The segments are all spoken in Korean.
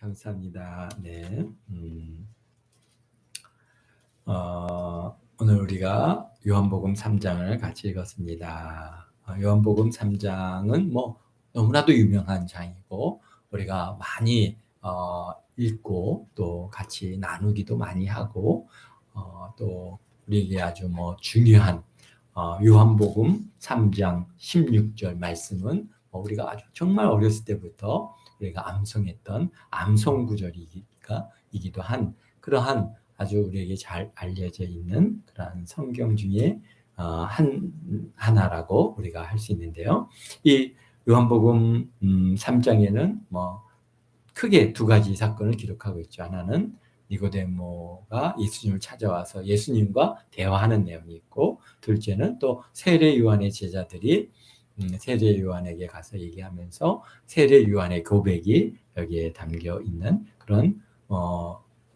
감사합니다. 네. 오늘 우리가 요한복음 3장을 같이 읽었습니다. 요한복음 3장은 뭐 너무나도 유명한 장이고 우리가 많이 읽고 또 같이 나누기도 많이 하고 또 우리에게 아주 뭐 중요한 요한복음 3장 16절 말씀은 우리가 아주 정말 어렸을 때부터 우리가 암송했던 암송 구절이기도 한 그러한 아주 우리에게 잘 알려져 있는 그러한 성경 중에 하나라고 우리가 할 수 있는데요. 이 요한복음 3장에는 뭐 크게 두 가지 사건을 기록하고 있죠. 하나는 니고데모가 예수님을 찾아와서 예수님과 대화하는 내용이 있고, 둘째는 또 세례 요한의 제자들이 세례 요한에게 가서 얘기하면서 세례 요한의 고백이 여기에 담겨 있는 그런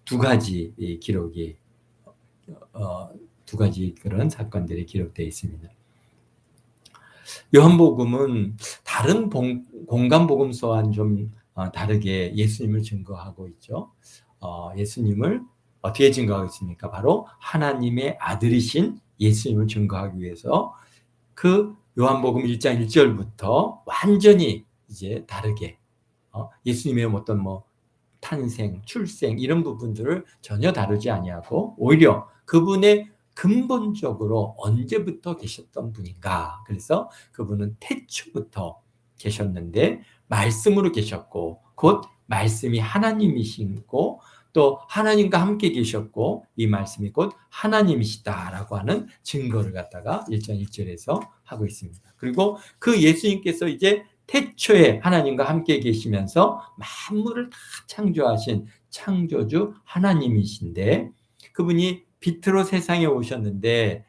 두 가지 기록이 두 가지 그런 사건들이 기록되어 있습니다. 요한복음은 다른 공간복음서와는 좀 다르게 예수님을 증거하고 있죠. 예수님을 어떻게 증거하고 있습니까? 바로 하나님의 아들이신 예수님을 증거하기 위해서 그 요한복음 1장 1절부터 완전히 이제 다르게 예수님의 어떤 뭐 탄생, 출생 이런 부분들을 전혀 다루지 아니하고 오히려 그분의 근본적으로 언제부터 계셨던 분인가. 그래서 그분은 태초부터 계셨는데 말씀으로 계셨고 곧 말씀이 하나님이시고 또 하나님과 함께 계셨고 이 말씀이 곧 하나님이시다라고 하는 증거를 갖다가 1장 1절에서 하고 있습니다. 그리고 그 예수님께서 이제 태초에 하나님과 함께 계시면서 만물을 다 창조하신 창조주 하나님이신데 그분이 빛으로 세상에 오셨는데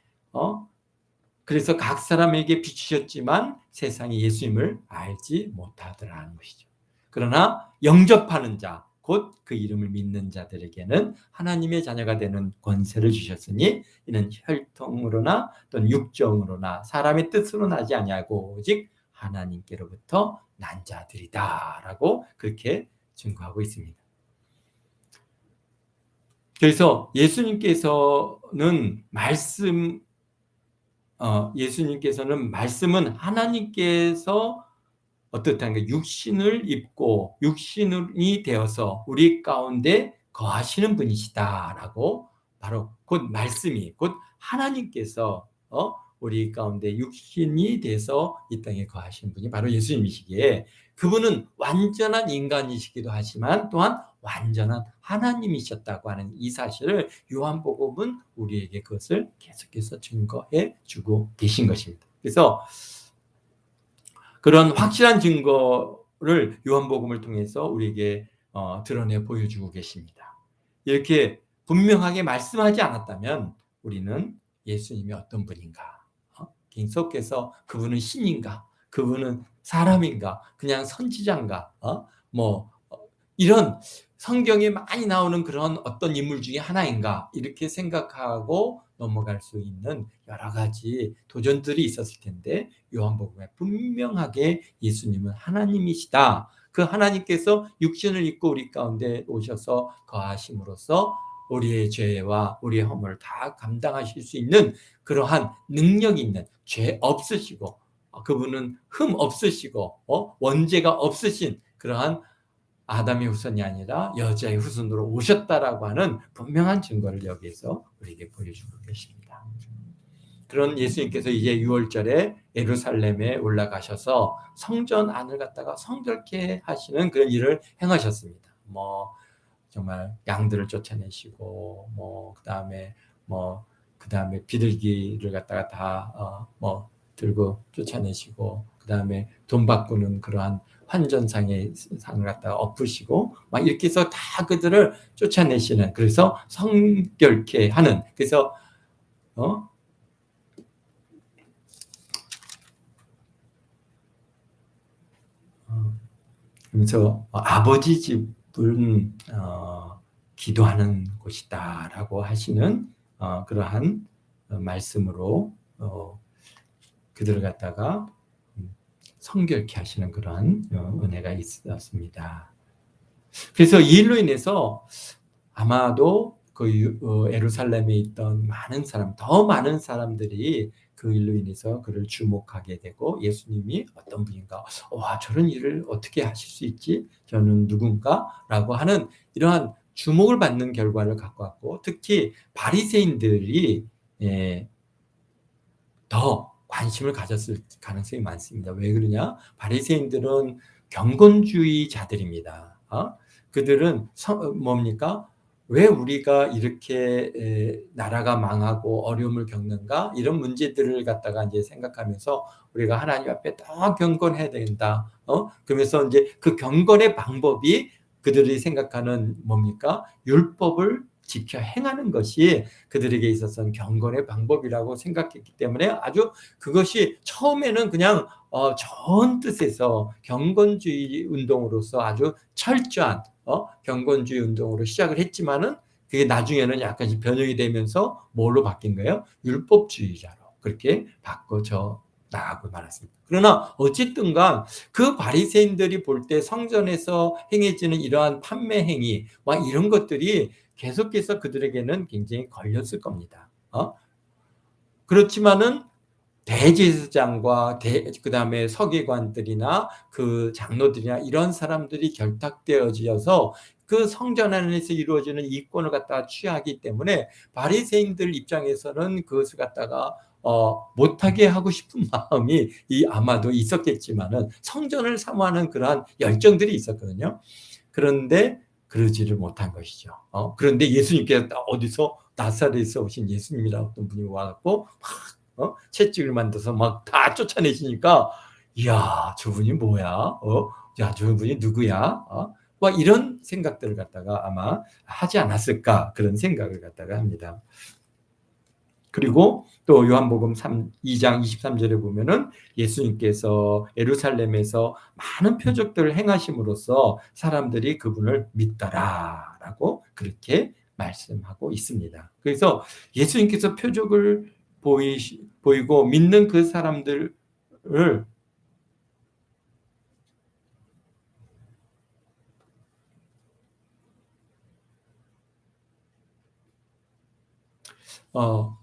그래서 각 사람에게 비추셨지만 세상이 예수님을 알지 못하더라는 것이죠. 그러나 영접하는 자, 곧 그 이름을 믿는 자들에게는 하나님의 자녀가 되는 권세를 주셨으니 이는 혈통으로나 또는 육정으로나 사람의 뜻으로 나지 아니하고 오직 하나님께로부터 난 자들이다라고 그렇게 증거하고 있습니다. 그래서 예수님께서는 말씀은 하나님께서 어떻다는 육신을 입고 육신이 되어서 우리 가운데 거하시는 분이시다라고 바로 곧 말씀이 곧 하나님께서 우리 가운데 육신이 돼서 이 땅에 거하시는 분이 바로 예수님이시기에 그분은 완전한 인간이시기도 하지만 또한 완전한 하나님이셨다고 하는 이 사실을 요한복음은 우리에게 그것을 계속해서 증거해 주고 계신 것입니다. 그래서 그런 확실한 증거를 요한복음을 통해서 우리에게 드러내 보여주고 계십니다. 이렇게 분명하게 말씀하지 않았다면 우리는 예수님이 어떤 분인가? 계속해서 그분은 신인가? 그분은 사람인가? 그냥 선지자인가? 이런 성경에 많이 나오는 그런 어떤 인물 중에 하나인가? 이렇게 생각하고 넘어갈 수 있는 여러 가지 도전들이 있었을 텐데 요한복음에 분명하게 예수님은 하나님이시다. 그 하나님께서 육신을 입고 우리 가운데 오셔서 거하심으로써 우리의 죄와 우리의 허물을 다 감당하실 수 있는 그러한 능력 있는 죄 없으시고 그분은 흠 없으시고 원죄가 없으신 그러한 아담의 후손이 아니라 여자의 후손으로 오셨다라고 하는 분명한 증거를 여기에서 우리에게 보여주고 계십니다. 그런 예수님께서 이제 6월절에 예루살렘에 올라가셔서 성전 안을 갖다가 성결케 하시는 그런 일을 행하셨습니다. 정말 양들을 쫓아내시고 그다음에 비둘기를 갖다가 다 들고 쫓아내시고 그다음에 돈 바꾸는 그러한 환전상의 상을 갖다가 엎으시고 이렇게 해서 다 그들을 쫓아내시는 그래서 성결케 하는 그래서 그래서 아버지 집은 기도하는 곳이다라고 하시는 그러한 말씀으로 그들을 갖다가 성결케 하시는 그러한 은혜가 있었습니다. 그래서 이 일로 인해서 아마도 예루살렘에 있던 많은 사람, 더 많은 사람들이 그 일로 인해서 그를 주목하게 되고 예수님이 어떤 분인가, 와 저런 일을 어떻게 하실 수 있지? 저는 누군가?라고 하는 이러한 주목을 받는 결과를 갖고 왔고, 특히 바리새인들이 예, 더 관심을 가졌을 가능성이 많습니다. 왜 그러냐? 바리새인들은 경건주의자들입니다. 그들은 뭡니까? 왜 우리가 이렇게 나라가 망하고 어려움을 겪는가? 이런 문제들을 갖다가 이제 생각하면서 우리가 하나님 앞에 더 경건해야 된다. 그러면서 이제 그 경건의 방법이 그들이 생각하는 뭡니까? 율법을 지켜 행하는 것이 그들에게 있어서는 경건의 방법이라고 생각했기 때문에 아주 그것이 처음에는 그냥 좋은 뜻에서 경건주의 운동으로서 아주 철저한 경건주의 운동으로 시작을 했지만은 그게 나중에는 약간씩 변형이 되면서 뭘로 바뀐 거예요? 율법주의자로 그렇게 바꿔져 나가고 말았습니다. 그러나 어쨌든 간 그 바리새인들이 볼 때 성전에서 행해지는 이러한 판매 행위 막 이런 것들이 계속해서 그들에게는 굉장히 걸렸을 겁니다. 그렇지만은 대제사장과 그다음에 서기관들이나 그 장로들이나 이런 사람들이 결탁되어져서 그 성전 안에서 이루어지는 이권을 갖다가 취하기 때문에 바리새인들 입장에서는 그것을 갖다가 못하게 하고 싶은 마음이 아마도 있었겠지만은 성전을 사모하는 그러한 열정들이 있었거든요. 그런데 그러지를 못한 것이죠. 그런데 예수님께서 어디서 나사렛에서 오신 예수님이라고 어떤 분이 와갖고 채찍을 만들어서 막 다 쫓아내시니까 이야 저분이 뭐야? 야 저분이 누구야? 막 이런 생각들을 갖다가 아마 하지 않았을까 그런 생각을 갖다가 합니다. 그리고 또 요한복음 2장 23절에 보면은 예수님께서 예루살렘에서 많은 표적들을 행하심으로써 사람들이 그분을 믿더라라고 그렇게 말씀하고 있습니다. 그래서 예수님께서 표적을 보이고 믿는 그 사람들을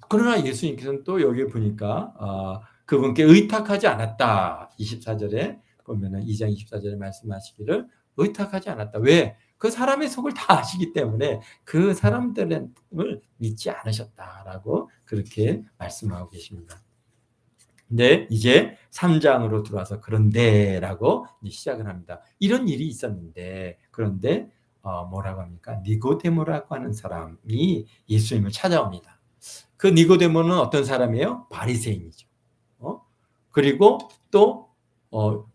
그러나 예수님께서는 또 여기 보니까 그분께 의탁하지 않았다. 24절에 보면은 2장 24절에 말씀하시기를 의탁하지 않았다. 왜? 그 사람의 속을 다 아시기 때문에 그 사람들을 믿지 않으셨다라고 그렇게 말씀하고 계십니다. 근데 이제 3장으로 들어와서 그런데라고 시작을 합니다. 이런 일이 있었는데 그런데 뭐라고 합니까? 니고데모라고 하는 사람이 예수님을 찾아옵니다. 그 니고데모는 어떤 사람이에요? 바리새인이죠. 그리고 또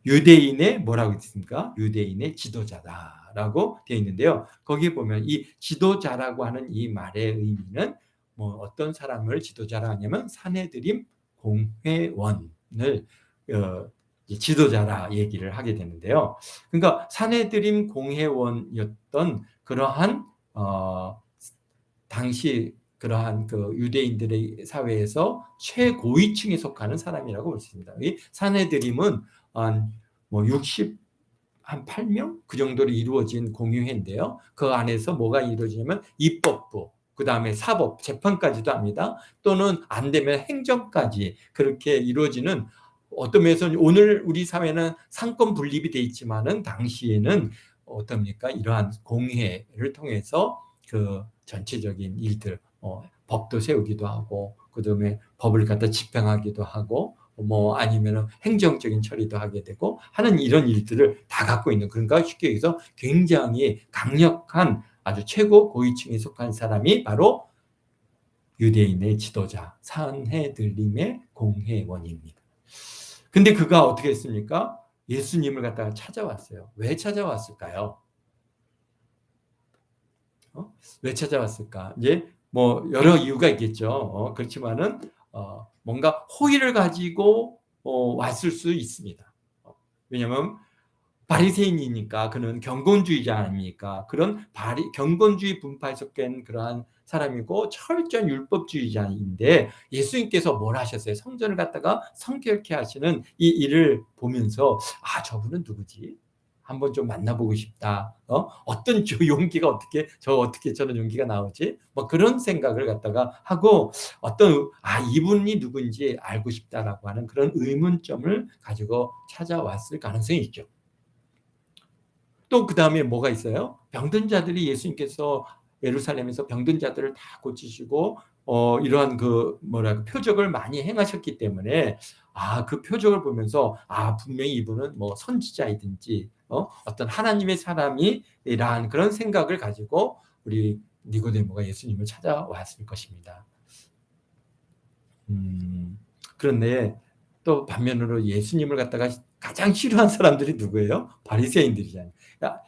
유대인의 뭐라고 있습니까? 유대인의 지도자다라고 되어 있는데요. 거기 보면 이 지도자라고 하는 이 말의 의미는 뭐 어떤 사람을 지도자라 하냐면 산헤드림 공회원을 지도자라 얘기를 하게 되는데요. 그러니까 산헤드림 공회원이었던 그러한 당시 그러한 그 유대인들의 사회에서 최고위층에 속하는 사람이라고 볼 수 있습니다. 이 산헤드림은 뭐 8명 그 정도로 이루어진 공유회인데요. 그 안에서 뭐가 이루어지냐면 입법부, 그 다음에 사법, 재판까지도 합니다. 또는 안 되면 행정까지 그렇게 이루어지는 어떤 면에서 오늘 우리 사회는 상권 분립이 돼 있지만은 당시에는 어떻습니까? 이러한 공회를 통해서 그 전체적인 일들, 법도 세우기도 하고, 그 다음에 법을 갖다 집행하기도 하고, 뭐 아니면은 행정적인 처리도 하게 되고 하는 이런 일들을 다 갖고 있는, 그러니까 쉽게 얘기해서 굉장히 강력한 아주 최고 고위층에 속한 사람이 바로 유대인의 지도자 산헤드림의 공회원입니다. 근데 그가 어떻게 했습니까? 예수님을 갖다가 찾아왔어요. 왜 찾아왔을까요? 왜 찾아왔을까? 이제 뭐 여러 이유가 있겠죠. 그렇지만은 뭔가 호의를 가지고 왔을 수 있습니다. 왜냐하면 바리새인이니까 그는 경건주의자 아닙니까? 그런 경건주의 분파에 속한 그러한 사람이고 철저한 율법주의자인데 예수님께서 뭘 하셨어요? 성전을 갖다가 성결케 하시는 이 일을 보면서 저분은 누구지? 한번 좀 만나보고 싶다. 어떤 용기가 어떻게 저런 용기가 나오지? 뭐 그런 생각을 갖다가 하고 이분이 누군지 알고 싶다라고 하는 그런 의문점을 가지고 찾아왔을 가능성이 있죠. 또 그다음에 뭐가 있어요? 병든 자들이 예수님께서 예루살렘에서 병든 자들을 다 고치시고 이러한 표적을 많이 행하셨기 때문에 그 표적을 보면서 분명히 이분은 뭐 선지자이든지 어떤 하나님의 사람이라는 그런 생각을 가지고 우리 니고데모가 예수님을 찾아왔을 것입니다. 그런데 또 반면으로 예수님을 갖다가 가장 싫어한 사람들이 누구예요? 바리새인들이잖아요.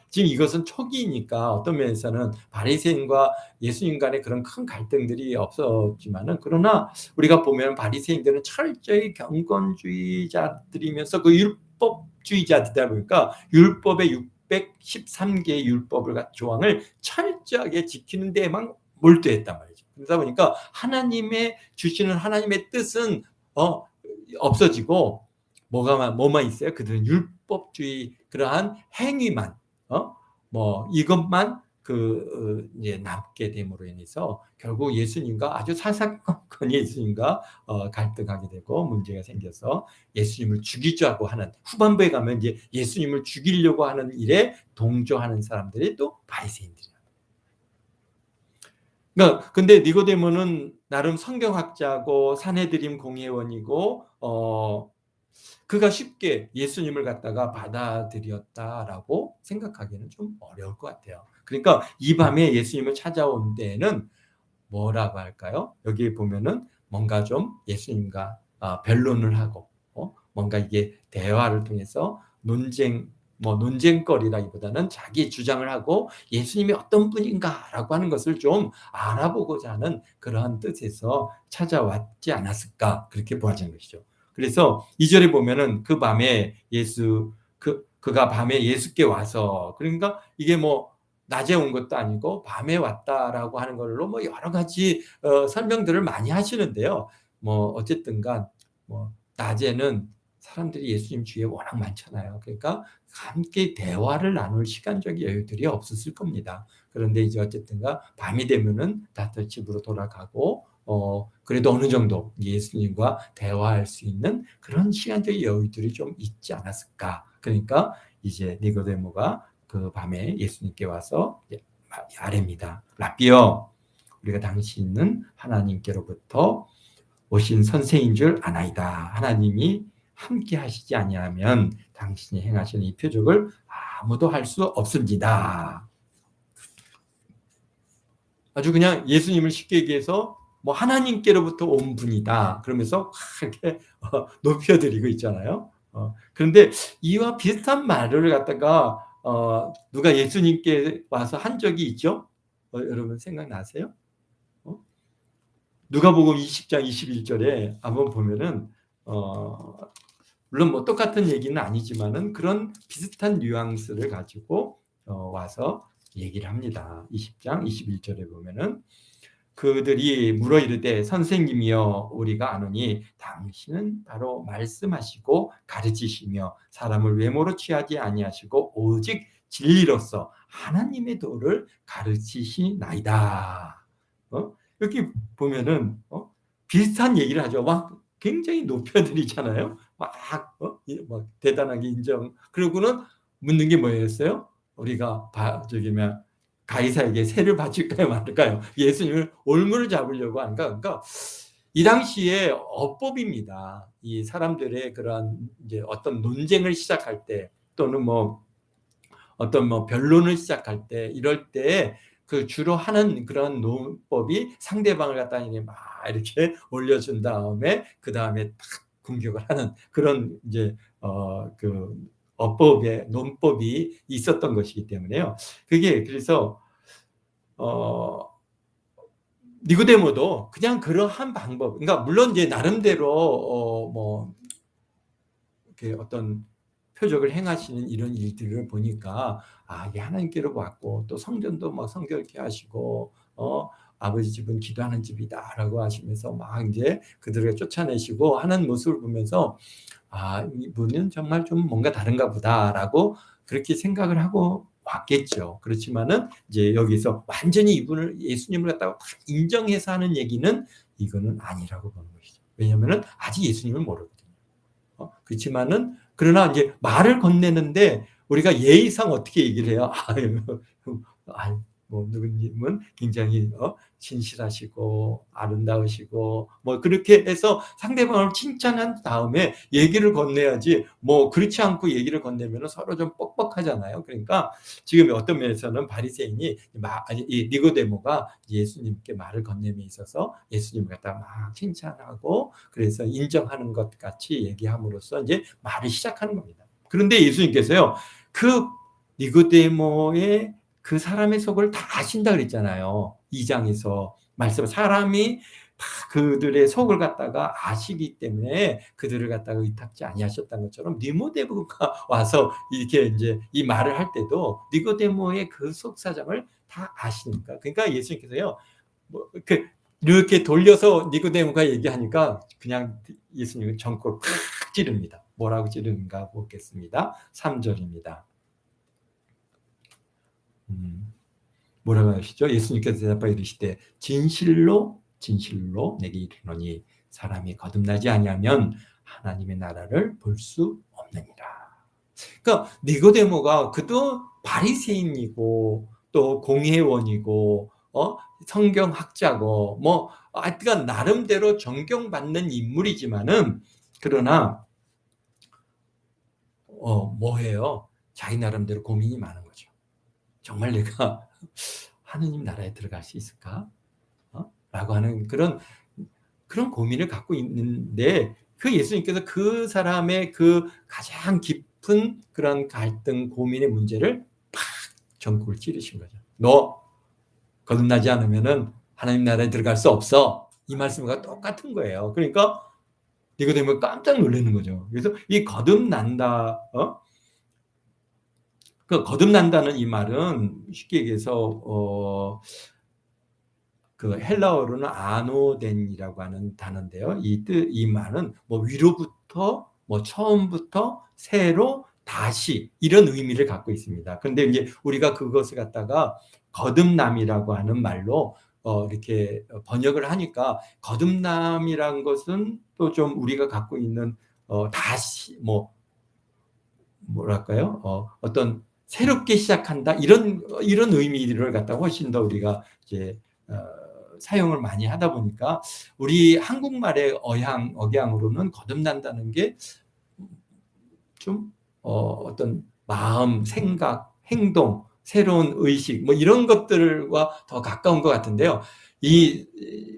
지금 이것은 초기이니까 어떤 면에서는 바리새인과 예수님 간의 그런 큰 갈등들이 없었지만은, 그러나 우리가 보면 바리새인들은 철저히 경건주의자들이면서 그 율법주의자들이다 보니까 율법의 613개의 율법을 조항을 철저하게 지키는 데에만 몰두했단 말이죠. 그러다 보니까 하나님의 주시는 하나님의 뜻은 없어지고 뭐만 있어요? 그들은 율법주의 그러한 행위만 이것만 이제 남게 됨으로 인해서 결국 예수님과 아주 사사건건 예수님과 갈등하게 되고 문제가 생겨서 예수님을 죽이자고 하는, 후반부에 가면 이제 예수님을 죽이려고 하는 일에 동조하는 사람들이 또 바리새인들이에요. 그러니까 근데 니고데모는 나름 성경학자고 산헤드림 공회원이고 그가 쉽게 예수님을 갖다가 받아들였다라고 생각하기는 좀 어려울 것 같아요. 그러니까 이 밤에 예수님을 찾아온 데에는 뭐라고 할까요? 여기 보면은 뭔가 좀 예수님과 변론을 하고 뭔가 이게 대화를 통해서 논쟁거리라기보다는 자기 주장을 하고 예수님이 어떤 분인가라고 하는 것을 좀 알아보고자 하는 그러한 뜻에서 찾아왔지 않았을까, 그렇게 보아지는 것이죠. 그래서 2절에 보면은 그 밤에 그가 밤에 예수께 와서, 그러니까 이게 뭐 낮에 온 것도 아니고 밤에 왔다라고 하는 걸로 뭐 여러 가지 설명들을 많이 하시는데요. 뭐 어쨌든간 뭐 낮에는 사람들이 예수님 주위에 워낙 많잖아요. 그러니까 함께 대화를 나눌 시간적 여유들이 없었을 겁니다. 그런데 이제 어쨌든간 밤이 되면은 다들 집으로 돌아가고 그래도 어느 정도 예수님과 대화할 수 있는 그런 시간적 여유들이 좀 있지 않았을까. 그러니까 이제 니고데모가 그 밤에 예수님께 와서 아뢰입니다. 라비여, 우리가 당신은 하나님께로부터 오신 선생인 줄 아나이다. 하나님이 함께 하시지 아니하면 당신이 행하시는 이 표적을 아무도 할 수 없습니다. 아주 그냥 예수님을 쉽게 얘기해서 뭐 하나님께로부터 온 분이다 그러면서 이렇게 높여드리고 있잖아요. 그런데 이와 비슷한 말을 갖다가 누가 예수님께 와서 한 적이 있죠? 여러분 생각나세요? 누가복음 20장 21절에 한번 보면은 물론 뭐 똑같은 얘기는 아니지만은 그런 비슷한 뉘앙스를 가지고 와서 얘기를 합니다. 20장 21절에 보면은 그들이 물어 이르되 선생님이여 우리가 아노니 당신은 바로 말씀하시고 가르치시며 사람을 외모로 취하지 아니하시고 오직 진리로서 하나님의 도를 가르치시나이다. 이렇게 보면은 비슷한 얘기를 하죠. 막 굉장히 높여드리잖아요. 막 대단하게 인정. 그러고는 묻는 게 뭐였어요? 우리가 가이사에게 세를 바칠까요, 말까요? 예수님을 올무를 잡으려고 하는가? 그러니까 이 당시에 어법입니다. 이 사람들의 그런 이제 어떤 논쟁을 시작할 때 또는 어떤 변론을 시작할 때 이럴 때 그 주로 하는 그런 논법이 상대방을 갖다 막 이렇게 올려준 다음에 그 다음에 딱 공격을 하는 그런 이제 그 어법의 논법이 있었던 것이기 때문에요. 그게 그래서 니고데모도 그냥 그러한 방법, 그러니까 물론 이제 나름대로 이렇게 어떤 표적을 행하시는 이런 일들을 보니까 이게 하나님께로 왔고 또 성전도 막 성결케 하시고 아버지 집은 기도하는 집이다라고 하시면서 막 이제 그들을 쫓아내시고 하는 모습을 보면서 이분은 정말 좀 뭔가 다른가 보다라고 그렇게 생각을 하고 왔겠죠. 그렇지만은 이제 여기서 완전히 이분을 예수님을 갖다가 인정해서 하는 얘기는 이거는 아니라고 보는 것이죠. 왜냐하면은 아직 예수님을 모르거든요. 그렇지만은 그러나 이제 말을 건네는데 우리가 예의상 어떻게 얘기를 해요? 뭐 누구님은 굉장히 진실하시고 아름다우시고 뭐 그렇게 해서 상대방을 칭찬한 다음에 얘기를 건네야지, 뭐 그렇지 않고 얘기를 건네면 서로 좀 뻑뻑하잖아요. 그러니까 지금 어떤 면에서는 바리새인이 이 니고데모가 예수님께 말을 건네에 있어서 예수님을 갖다 막 칭찬하고 그래서 인정하는 것 같이 얘기함으로써 이제 말을 시작하는 겁니다. 그런데 예수님께서요, 그 니고데모의 그 사람의 속을 다 아신다 그랬잖아요. 2장에서 말씀, 사람이 다 그들의 속을 갖다가 아시기 때문에 그들을 갖다가 의탁지 아니하셨다는 것처럼 니고데모가 와서 이렇게 이제 이 말을 할 때도 니고데모의 그 속사정을 다 아시니까. 그러니까 예수님께서요, 뭐 이렇게 돌려서 니고데모가 얘기하니까 그냥 예수님은 전골 팍 찌릅니다. 뭐라고 찌르는가 보겠습니다. 3절입니다. 뭐라고 하시죠? 예수님께서 대답하여 이르시되 진실로 진실로 내게 이르노니 사람이 거듭나지 아니하면 하나님의 나라를 볼 수 없느니라. 그러니까 니고데모가 그도 바리새인이고 또 공회원이고 성경학자고 뭐 하여간 나름대로 존경받는 인물이지만은 그러나 뭐해요? 자기 나름대로 고민이 많은 거죠. 정말 내가 하느님 나라에 들어갈 수 있을까? 라고 하는 그런 고민을 갖고 있는데, 그 예수님께서 그 사람의 그 가장 깊은 그런 갈등, 고민의 문제를 팍 전국을 찌르신 거죠. 너 거듭나지 않으면은 하나님 나라에 들어갈 수 없어. 이 말씀과 똑같은 거예요. 그러니까 니고데모가 깜짝 놀라는 거죠. 그래서 이 거듭난다, 그 거듭난다는 이 말은 쉽게 얘기해서 그 헬라어로는 아노덴이라고 하는 단어인데요. 이 말은 뭐 위로부터 뭐 처음부터 새로 다시 이런 의미를 갖고 있습니다. 그런데 이제 우리가 그것을 갖다가 거듭남이라고 하는 말로 이렇게 번역을 하니까 거듭남이란 것은 또 좀 우리가 갖고 있는 다시 뭐랄까요? 어떤 새롭게 시작한다 이런 의미를 갖다가 훨씬 더 우리가 이제 사용을 많이 하다 보니까 우리 한국말의 억양으로는 거듭난다는 게 좀 어떤 마음, 생각, 행동, 새로운 의식 뭐 이런 것들과 더 가까운 것 같은데요. 이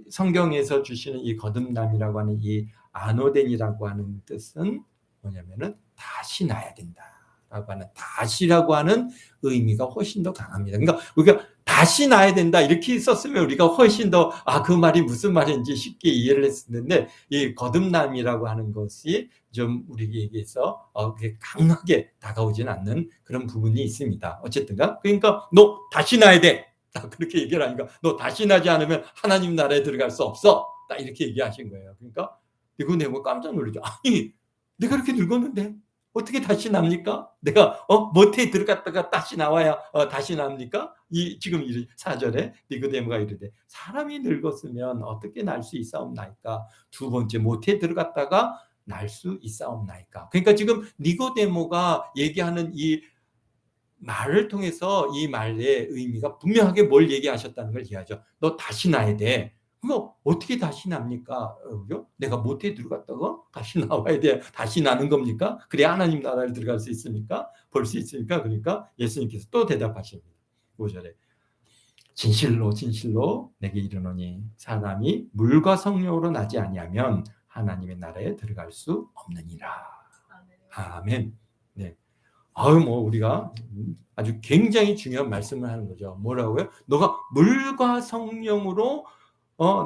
성경에서 주시는 이 거듭남이라고 하는 이 아노덴이라고 하는 뜻은 뭐냐면은 다시 나야 된다라고 하는, 다시라고 하는 의미가 훨씬 더 강합니다. 그러니까 우리가 다시 나야 된다 이렇게 썼으면 우리가 훨씬 더 그 말이 무슨 말인지 쉽게 이해를 했었는데, 이 거듭남이라고 하는 것이 좀 우리에게서 강하게 다가오지는 않는 그런 부분이 있습니다. 어쨌든가 그러니까 너 다시 나야 돼. 그렇게 얘기를 하니까 너 다시 나지 않으면 하나님 나라에 들어갈 수 없어. 딱 이렇게 얘기하신 거예요. 그러니까 니고데모가 깜짝 놀라죠. 아니 내가 이렇게 늙었는데 어떻게 다시 납니까? 내가 모태에 들어갔다가 다시 나와야 다시 납니까? 지금 4절에 니고데모가 이르되 사람이 늙었으면 어떻게 날 수 있사옵나이까? 두 번째 모태에 들어갔다가 날 수 있사옵나이까? 그러니까 지금 니고데모가 얘기하는 이 말을 통해서 이 말의 의미가 분명하게 뭘 얘기하셨다는 걸 이해하죠. 너 다시 나야 돼. 그럼 어떻게 다시 납니까? 내가 모태에 들어갔다가 다시 나와야 돼. 다시 나는 겁니까? 그래야 하나님 나라를 들어갈 수 있습니까? 볼 수 있습니까? 그러니까 예수님께서 또 대답하십니다. 5절에 진실로 진실로 내게 이르노니 사람이 물과 성령으로 나지 아니하면 하나님의 나라에 들어갈 수 없느니라. 아멘. 네. 우리가 아주 굉장히 중요한 말씀을 하는 거죠. 뭐라고요? 너가 물과 성령으로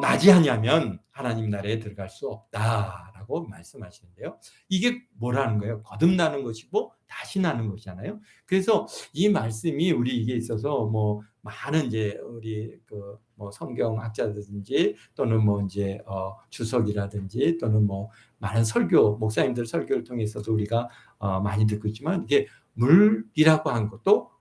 나지 아니하면 하나님 나라에 들어갈 수 없다라고 말씀하시는데요. 이게 뭐라는 거예요? 거듭나는 것이고 다시 나는 것이잖아요. 그래서 이 말씀이 우리에게 있어서 뭐 많은 이제 우리 뭐 성경학자든지 또는 뭐 이제 주석이라든지 또는 뭐 많은 목사님들 설교를 통해서도 우리가 많이 듣고 있지만 이게 물이라고 한 것도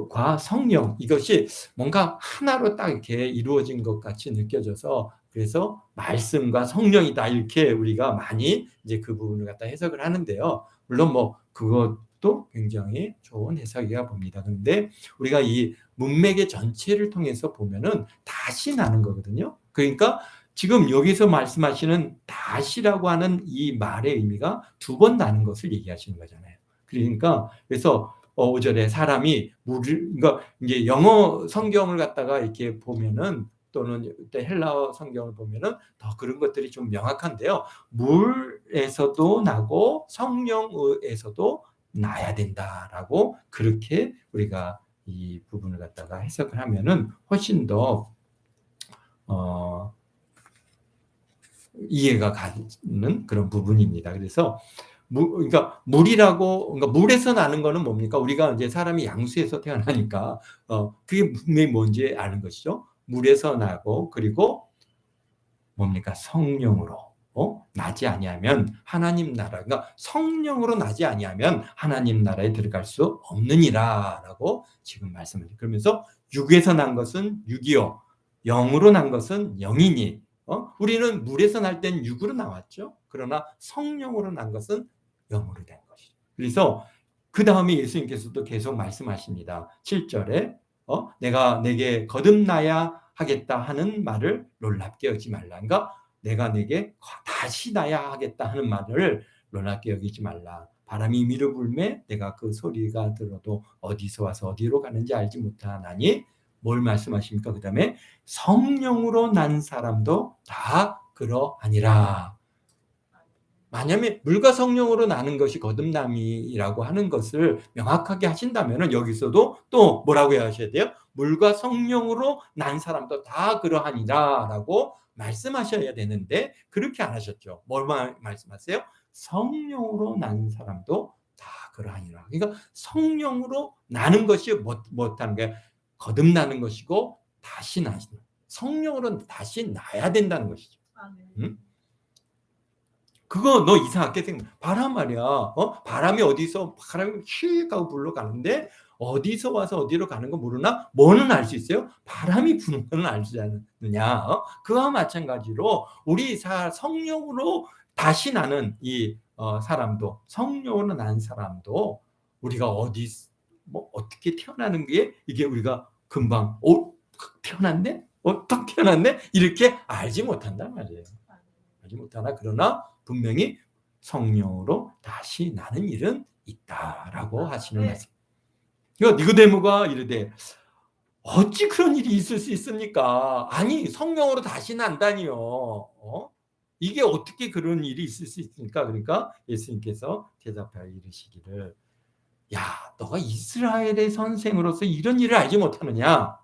과 성령 이것이 뭔가 하나로 딱 이렇게 이루어진 것 같이 느껴져서 그래서 말씀과 성령이다 이렇게 우리가 많이 이제 그 부분을 갖다 해석을 하는데요. 물론 뭐 그것도 굉장히 좋은 해석이라 봅니다. 그런데 우리가 이 문맥의 전체를 통해서 보면은 다시 나는 거거든요. 그러니까 지금 여기서 말씀하시는 다시라고 하는 이 말의 의미가 두 번 나는 것을 얘기하시는 거잖아요. 그러니까 그래서 5절에 사람이 물을 그러니까 이제 영어 성경을 갖다가 이렇게 보면은 또는 헬라어 성경을 보면은 더 그런 것들이 좀 명확한데요. 물에서도 나고 성령에서도 나야 된다라고 그렇게 우리가 이 부분을 갖다가 해석을 하면은 훨씬 더 이해가 가는 그런 부분입니다. 그래서 그러니까 물이라고 그러니까 물에서 나는 거는 뭡니까? 우리가 이제 사람이 양수에서 태어나니까 그게 분명히 뭔지 아는 것이죠. 물에서 나고 그리고 뭡니까? 성령으로 나지 아니하면 하나님 나라 그러니까 성령으로 나지 아니하면 하나님 나라에 들어갈 수 없느니라라고 지금 말씀을 그러면서 육에서 난 것은 육이요 영으로 난 것은 영이니 우리는 물에서 날 땐 육으로 나왔죠. 그러나 성령으로 난 것은 영으로 된 것이죠. 그래서 그 다음에 예수님께서도 계속 말씀하십니다. 7절에 내가 내게 거듭나야 하겠다 하는 말을 놀랍게 여기지 말라. 그러니까 내가 내게 다시 나야 하겠다 하는 말을 놀랍게 여기지 말라. 바람이 미르 불매 내가 그 소리가 들어도 어디서 와서 어디로 가는지 알지 못하나니 뭘 말씀하십니까? 그 다음에 성령으로 난 사람도 다 그러하니라. 만약에 물과 성령으로 나는 것이 거듭남이라고 하는 것을 명확하게 하신다면 여기서도 또 뭐라고 하셔야 돼요? 물과 성령으로 난 사람도 다 그러하니라 라고 말씀하셔야 되는데 그렇게 안 하셨죠. 뭘 말씀하세요? 성령으로 난 사람도 다 그러하니라. 그러니까 성령으로 나는 것이 못하는 게 거듭나는 것이고 다시 나는 성령으로 다시 나야 된다는 것이죠. 응? 그거 너 이상하게 생각. 바람 말이야. 바람이 어디서 바람이 휙 하고 불러가는데 어디서 와서 어디로 가는 거 모르나? 뭐는 알 수 있어요? 바람이 부는 거는 알지 않느냐? 그와 마찬가지로 우리 성령으로 다시 나는 이 사람도 성령으로 난 사람도 우리가 뭐 어떻게 태어나는 게 이게 우리가 금방 태어났네? 딱 태어났네? 이렇게 알지 못한단 말이에요. 알지 못하나 그러나 분명히 성령으로 다시 나는 일은 있다라고 하시는 말씀. 그러니까 니고데모가 이르되 어찌 그런 일이 있을 수 있습니까? 아니 성령으로 다시 난다니요. 이게 어떻게 그런 일이 있을 수 있습니까? 그러니까 예수님께서 대답하여 이르시기를 야 너가 이스라엘의 선생으로서 이런 일을 알지 못하느냐?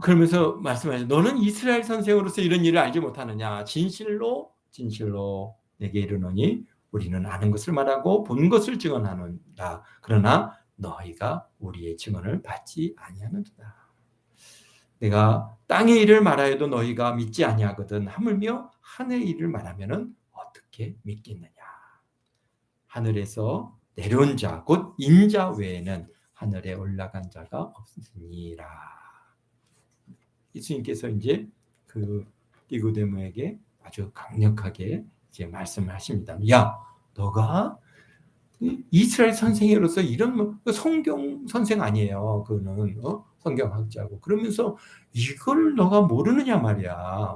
그러면서 말씀하죠. 너는 이스라엘 선생으로서 이런 일을 알지 못하느냐? 진실로 진실로 내게 이르노니 우리는 아는 것을 말하고 본 것을 증언하는다. 그러나 너희가 우리의 증언을 받지 아니하는도다. 내가 땅의 일을 말하여도 너희가 믿지 아니하거든. 하물며 하늘의 일을 말하면은 어떻게 믿겠느냐? 하늘에서 내려온 자, 곧 인자 외에는 하늘에 올라간 자가 없으니라. 예수님께서 이제 그 니고데모에게 아주 강력하게 이제 말씀을 하십니다. 야, 너가 이스라엘 선생으로서 이런 성경 선생 아니에요. 그는 성경학자고 그러면서 이걸 너가 모르느냐 말이야.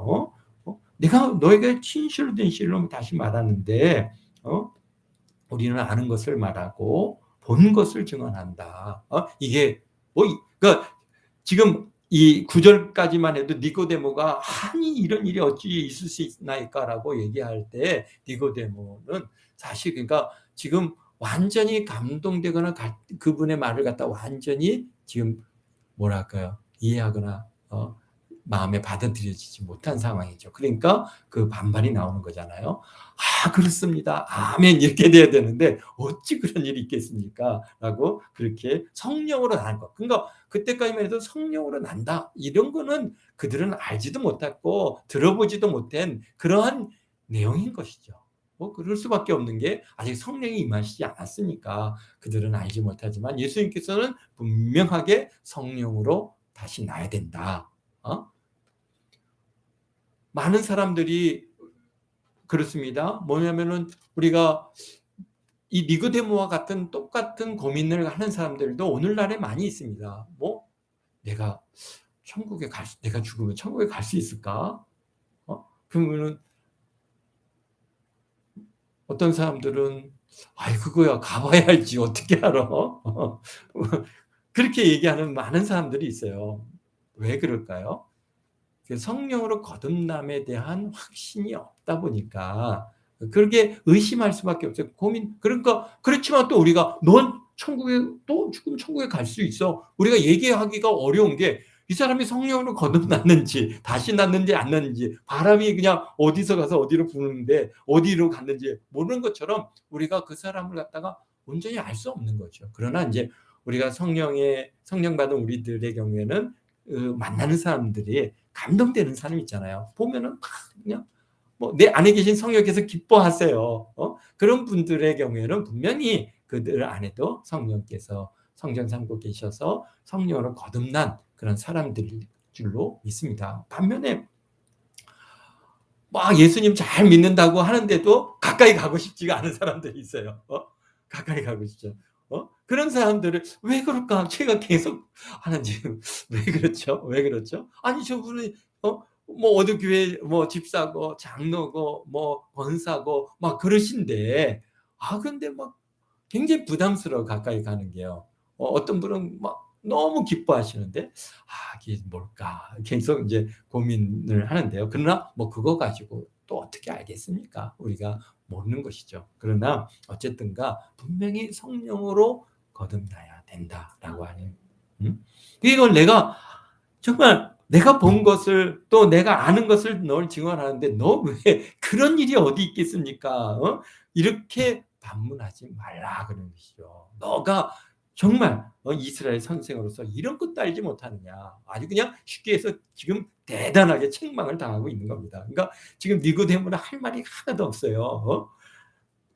내가 너에게 진실로 된 실로 다시 말하는데 우리는 아는 것을 말하고 본 것을 증언한다. 이게 그러니까 지금 이 9절까지만 해도 니고데모가 아니 이런 일이 어찌 있을 수 있나이까라고 얘기할 때 니고데모는 사실 그러니까 지금 완전히 감동되거나 그분의 말을 갖다 완전히 지금 뭐랄까요 이해하거나 마음에 받아들여지지 못한 상황이죠. 그러니까 그 반발이 나오는 거잖아요. "아 그렇습니다. 아멘." 이렇게 돼야 되는데 "어찌 그런 일이 있겠습니까?" 라고 그렇게 성령으로 난 것. 그러니까 그때까지만 해도 성령으로 난다. 이런 거는 그들은 알지도 못했고 들어보지도 못한 그러한 내용인 것이죠. 뭐 그럴 수밖에 없는 게 아직 성령이 임하시지 않았으니까 그들은 알지 못하지만 예수님께서는 분명하게 성령으로 다시 나야 된다. 어? 많은 사람들이 그렇습니다. 뭐냐면은 우리가 이 니고데모와 같은 똑같은 고민을 하는 사람들도 오늘날에 많이 있습니다. 뭐 내가 내가 죽으면 천국에 갈 수 있을까? 그러면은 어떤 사람들은 아이 그거야 가봐야 알지 어떻게 알아? 그렇게 얘기하는 많은 사람들이 있어요. 왜 그럴까요? 그 성령으로 거듭남에 대한 확신이 없다 보니까 그렇게 의심할 수밖에 없어요. 그러니까 그렇지만 또 우리가 "넌 천국에 또 죽으면 천국에 갈 수 있어." 우리가 얘기하기가 어려운 게 이 사람이 성령으로 거듭났는지 다시 났는지 안 났는지 바람이 그냥 어디서 가서 어디로 부는데 어디로 갔는지 모르는 것처럼 우리가 그 사람을 갖다가 온전히 알 수 없는 거죠. 그러나 인제 우리가 성령 받은 우리들의 경우에는 만나는 사람들이 감동되는 사람 있잖아요. 보면은 막 그냥 뭐 내 안에 계신 성령께서 기뻐하세요. 그런 분들의 경우에는 분명히 그들 안에도 성령께서 성전 삼고 계셔서 성령으로 거듭난 그런 사람들일 줄로 믿습니다. 반면에 막 예수님 잘 믿는다고 하는데도 가까이 가고 싶지가 않은 사람들이 있어요. 가까이 가고 싶죠. 그런 사람들을 왜 그럴까? 제가 계속 하나님 왜 그렇죠? 왜 그렇죠? 아니 저분이 뭐 어디 교회 뭐 집사고 장로고 뭐 권사고 막 그러신데 근데 막 굉장히 부담스러워 가까이 가는 게요. 어떤 분은 막 너무 기뻐하시는데 이게 뭘까? 계속 인제 고민을 하는데요. 그러나 뭐 그거 가지고 또 어떻게 알겠습니까? 우리가 모르는 것이죠. 그러나 어쨌든가 분명히 성령으로 거듭나야 된다라고 하는 이걸 내가 정말 내가 본 것을 또 내가 아는 것을 널 증언하는데 "너 왜 그런 일이 어디 있겠습니까?" 이렇게 반문하지 말라 그러는 것이죠. 너가 정말 이스라엘 선생으로서 이런 것도 알지 못하느냐. 아주 그냥 쉽게 해서 지금 대단하게 책망을 당하고 있는 겁니다. 그러니까 지금 니고데모는 할 말이 하나도 없어요.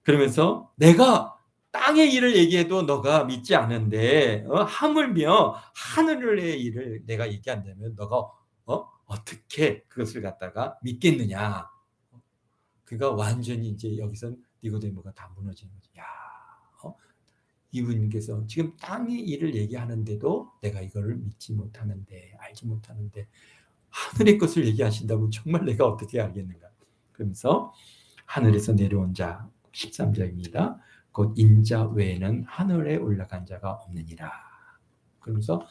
그러면서 "내가 땅의 일을 얘기해도 너가 믿지 않은데 하물며 하늘의 일을 내가 얘기한다면 너가 어떻게 그것을 갖다가 믿겠느냐." 그가 완전히 이제 여기선 니고데모가 다 무너지는 거죠. 야, 어? 이분께서 지금 땅의 일을 얘기하는데도 내가 이거를 믿지 못하는데, 알지 못하는데 하늘의 것을 얘기하신다면 정말 내가 어떻게 알겠는가? 그러면서 하늘에서 내려온 자 13절입니다. 곧 인자 외에는 하늘에 올라간 자가 없느니라. 그러면서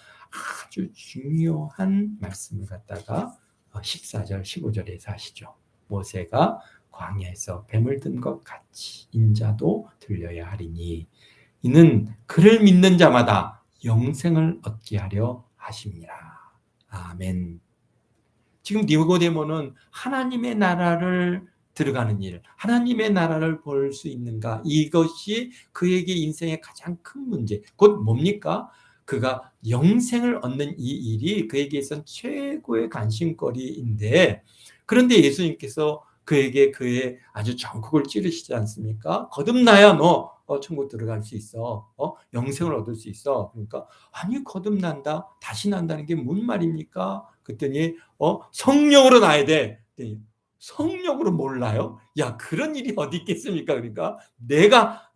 아주 중요한 말씀을 갖다가 14절, 15절에서 하시죠. 모세가 광야에서 뱀을 든 것 같이 인자도 들려야 하리니 이는 그를 믿는 자마다 영생을 얻게 하려 하심이라. 아멘. 지금 니고데모는 하나님의 나라를 들어가는 일, 하나님의 나라를 볼 수 있는가? 이것이 그에게 인생의 가장 큰 문제. 곧 뭡니까? 그가 영생을 얻는 이 일이 그에게선 최고의 관심거리인데 그런데 예수님께서 그에게 그의 아주 전국을 찌르시지 않습니까? 거듭나야 너 천국 들어갈 수 있어. 영생을 얻을 수 있어. 그러니까 아니 거듭난다, 다시 난다는 게 뭔 말입니까? 그랬더니 성령으로 나야 돼. 그랬더니 성령으로 몰라요? 야 그런 일이 어디 있겠습니까? 그러니까 내가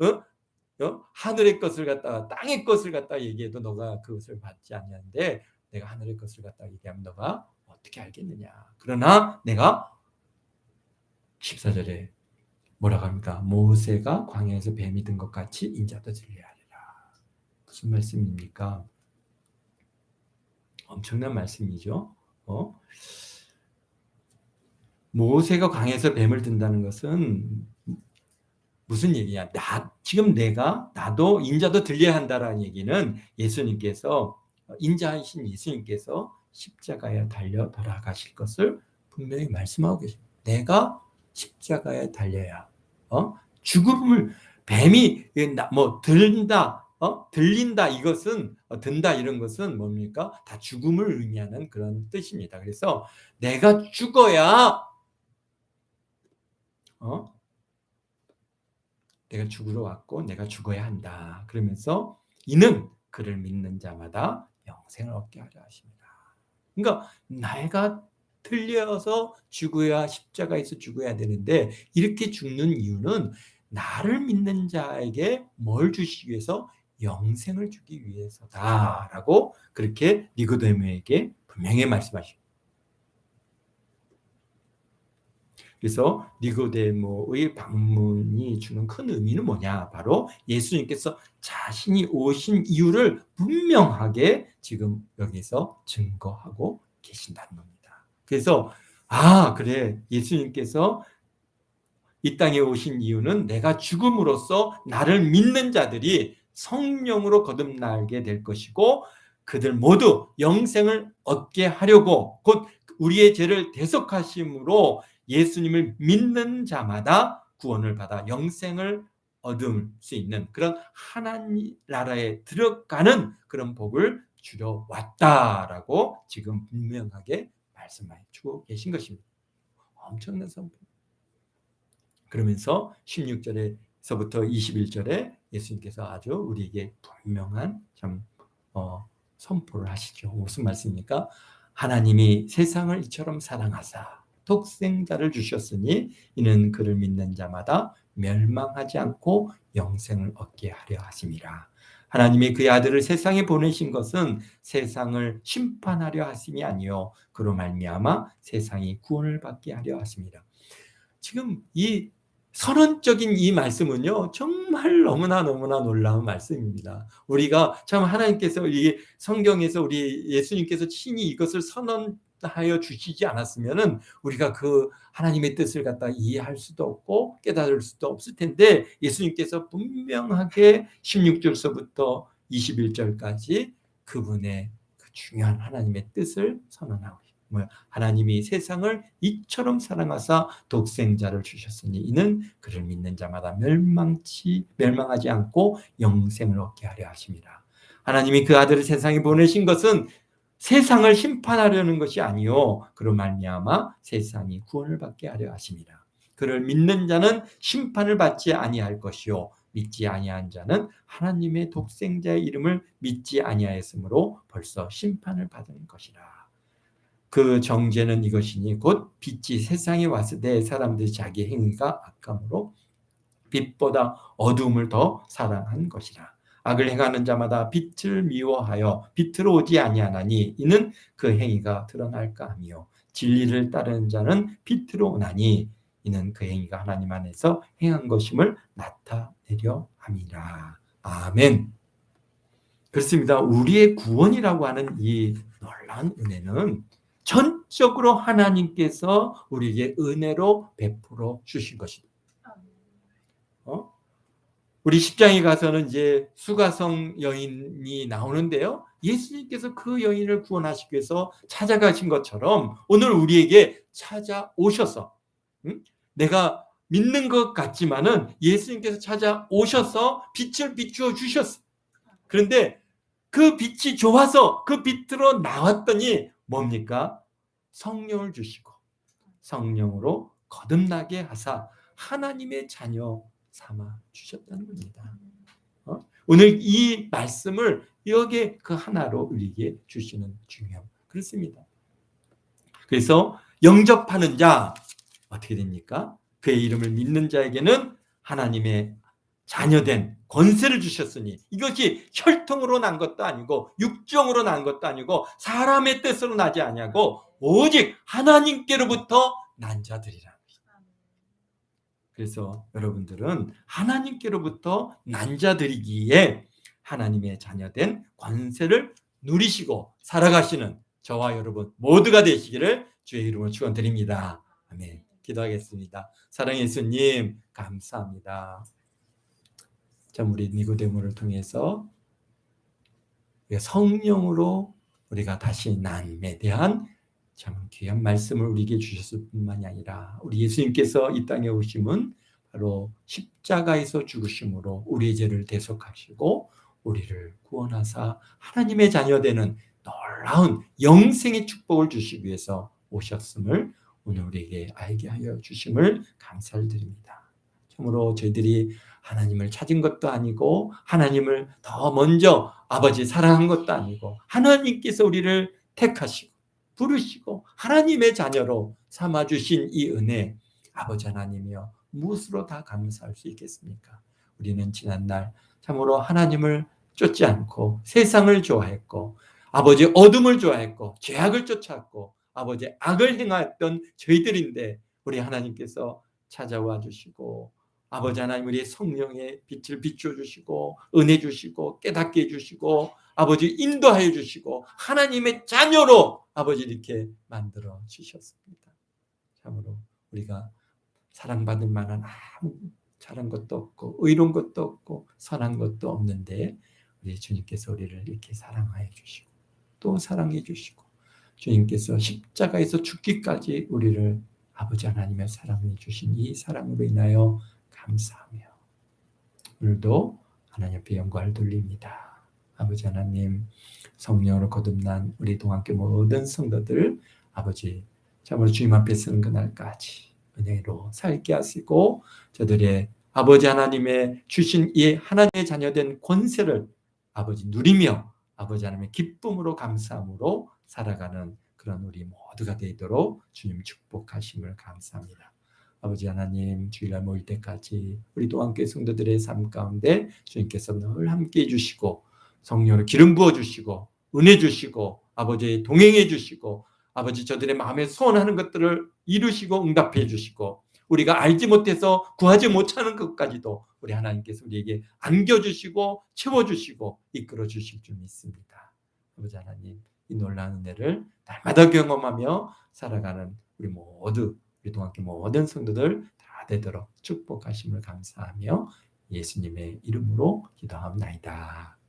하늘의 것을 갖다가 땅의 것을 갖다가 얘기해도 너가 그것을 받지 않냐는데 내가 하늘의 것을 갖다가 얘기하면 너가 어떻게 알겠느냐. 그러나 내가 14절에 뭐라고 합니까? 모세가 광야에서 뱀이 든 것 같이 인자도 들려야 하리라. 무슨 말씀입니까? 엄청난 말씀이죠. 모세가 광야에서 뱀을 든다는 것은 무슨 얘기야? 지금 나도 인자도 들려야 한다라는 얘기는 예수님께서 인자이신 예수님께서 십자가에 달려 돌아가실 것을 분명히 말씀하고 계십니다. 내가 십자가에 달려야 죽음을 뱀이 뭐 들린다, 들린다 이것은 든다 이런 것은 뭡니까? 다 죽음을 의미하는 그런 뜻입니다. 그래서 내가 죽어야 내가 죽으러 왔고 내가 죽어야 한다. 그러면서 이는 그를 믿는 자마다 영생을 얻게 하려 하십니다. 그러니까 내가 틀려서 죽어야 십자가에서 죽어야 되는데 이렇게 죽는 이유는 나를 믿는 자에게 뭘 주시기 위해서? 영생을 주기 위해서다라고 그렇게 니고데모에게 분명히 말씀하십니다. 그래서 니고데모의 방문이 주는 큰 의미는 뭐냐? 바로 예수님께서 자신이 오신 이유를 분명하게 지금 여기서 증거하고 계신다는 겁니다. 그래서 그래, 예수님께서 이 땅에 오신 이유는 내가 죽음으로써 나를 믿는 자들이 성령으로 거듭나게 될 것이고 그들 모두 영생을 얻게 하려고 곧 우리의 죄를 대속하심으로 예수님을 믿는 자마다 구원을 받아 영생을 얻을 수 있는 그런 하나님 나라에 들어가는 그런 복을 주려 왔다라고 지금 분명하게 말씀해 주고 계신 것입니다. 엄청난 선포. 그러면서 16절에서부터 21절에 예수님께서 아주 우리에게 분명한 참 선포를 하시죠. 무슨 말씀입니까? 하나님이 세상을 이처럼 사랑하사 독생자를 주셨으니 이는 그를 믿는 자마다 멸망하지 않고 영생을 얻게 하려 하심이라. 하나님이 그의 아들을 세상에 보내신 것은 세상을 심판하려 하심이 아니요 그로 말미암아 세상이 구원을 받게 하려 하심이라. 지금 이 선언적인 이 말씀은요 정말 너무나 놀라운 말씀입니다. 우리가 참 하나님께서 이 성경에서 우리 예수님께서 친히 이것을 선언하여 주시지 않았으면은 우리가 그 하나님의 뜻을 갖다 이해할 수도 없고 깨달을 수도 없을 텐데 예수님께서 분명하게 16절서부터 21절까지 그분의 그 중요한 하나님의 뜻을 선언하고 있습니다. 하나님이 세상을 이처럼 사랑하사 독생자를 주셨으니 이는 그를 믿는 자마다 멸망하지 않고 영생을 얻게 하려 하심이라. 하나님이 그 아들을 세상에 보내신 것은 세상을 심판하려는 것이 아니요 그로 말미암아 세상이 구원을 받게 하려 하심이라. 그를 믿는 자는 심판을 받지 아니할 것이요 믿지 아니한 자는 하나님의 독생자의 이름을 믿지 아니하였으므로 벌써 심판을 받은 것이라. 그 정죄는 이것이니 곧 빛이 세상에 왔을 때 사람들이 자기 행위가 악함으로 빛보다 어두움을 더 사랑한 것이라. 악을 행하는 자마다 빛을 미워하여 빛으로 오지 아니하나니 이는 그 행위가 드러날까 하며 진리를 따르는 자는 빛으로 오나니 이는 그 행위가 하나님 안에서 행한 것임을 나타내려 함이라. 아멘. 그렇습니다. 우리의 구원이라고 하는 이 놀라운 은혜는 전적으로 하나님께서 우리에게 은혜로 베풀어 주신 것입니다. 우리 10장에 가서는 이제 수가성 여인이 나오는데요. 예수님께서 그 여인을 구원하시기 위해서 찾아가신 것처럼 오늘 우리에게 찾아오셔서 내가 믿는 것 같지만은 예수님께서 찾아오셔서 빛을 비추어 주셨어요. 그런데 그 빛이 좋아서 그 빛으로 나왔더니 뭡니까? 성령을 주시고 성령으로 거듭나게 하사 하나님의 자녀 삼아 주셨다는 겁니다. 오늘 이 말씀을 여기에 그 하나로 우리에게 주시는 중요함. 그렇습니다. 그래서 영접하는 자 어떻게 됩니까? 그의 이름을 믿는 자에게는 하나님의 자녀된 권세를 주셨으니 이것이 혈통으로 난 것도 아니고 육정으로 난 것도 아니고 사람의 뜻으로 나지 아니하고 오직 하나님께로부터 난 자들이라. 그래서 여러분들은 하나님께로부터 난 자들이기에 하나님의 자녀된 권세를 누리시고 살아가시는 저와 여러분 모두가 되시기를 주의 이름으로 축원드립니다. 아멘. 기도하겠습니다. 사랑의 예수님 감사합니다. 참 우리 니고데모를 통해서 성령으로 우리가 다시 나님에 대한 참 귀한 말씀을 우리에게 주셨을 뿐만이 아니라 우리 예수님께서 이 땅에 오심은 바로 십자가에서 죽으심으로 우리의 죄를 대속하시고 우리를 구원하사 하나님의 자녀되는 놀라운 영생의 축복을 주시기 위해서 오셨음을 오늘 우리에게 알게 하여 주심을 감사를 드립니다. 참으로 저희들이 하나님을 찾은 것도 아니고 하나님을 더 먼저 아버지 사랑한 것도 아니고 하나님께서 우리를 택하시고 부르시고 하나님의 자녀로 삼아주신 이 은혜, 아버지 하나님이여 무엇으로 다 감사할 수 있겠습니까? 우리는 지난날 참으로 하나님을 쫓지 않고 세상을 좋아했고 아버지 어둠을 좋아했고 죄악을 쫓았고 아버지 악을 행하였던 저희들인데 우리 하나님께서 찾아와 주시고 아버지 하나님 우리의 성령의 빛을 비춰 주시고 은혜 주시고 깨닫게 해주시고 아버지 인도하여 주시고 하나님의 자녀로 아버지 이렇게 만들어 주셨습니다. 참으로 우리가 사랑받을 만한 아무 잘한 것도 없고 의로운 것도 없고 선한 것도 없는데 우리 주님께서 우리를 이렇게 사랑하여 주시고 또 사랑해 주시고 주님께서 십자가에서 죽기까지 우리를 아버지 하나님의 사랑해 주신 이 사랑으로 인하여 감사하며 오늘도 하나님 앞에 영광을 돌립니다. 아버지 하나님 성령으로 거듭난 우리 동학교 모든 성도들 아버지 참으로 주님 앞에 서는 그날까지 은혜로 살게 하시고 저들의 아버지 하나님의 주신 이 하나님의 자녀된 권세를 아버지 누리며 아버지 하나님의 기쁨으로 감사함으로 살아가는 그런 우리 모두가 되도록 주님 축복하심을 감사합니다. 아버지 하나님 주일날 모일 때까지 우리 또한교회 성도들의 삶 가운데 주님께서 늘 함께해 주시고 성령으로 기름 부어 주시고 은혜 주시고 아버지 동행해 주시고 아버지 저들의 마음에 소원하는 것들을 이루시고 응답해 주시고 우리가 알지 못해서 구하지 못하는 것까지도 우리 하나님께서 우리에게 안겨주시고 채워주시고 이끌어 주실 줄 믿습니다. 아버지 하나님 이 놀라운 은혜를 날마다 경험하며 살아가는 우리 모두 우리 동학교 모든 성도들 다 되도록 축복하심을 감사하며 예수님의 이름으로 기도합니다.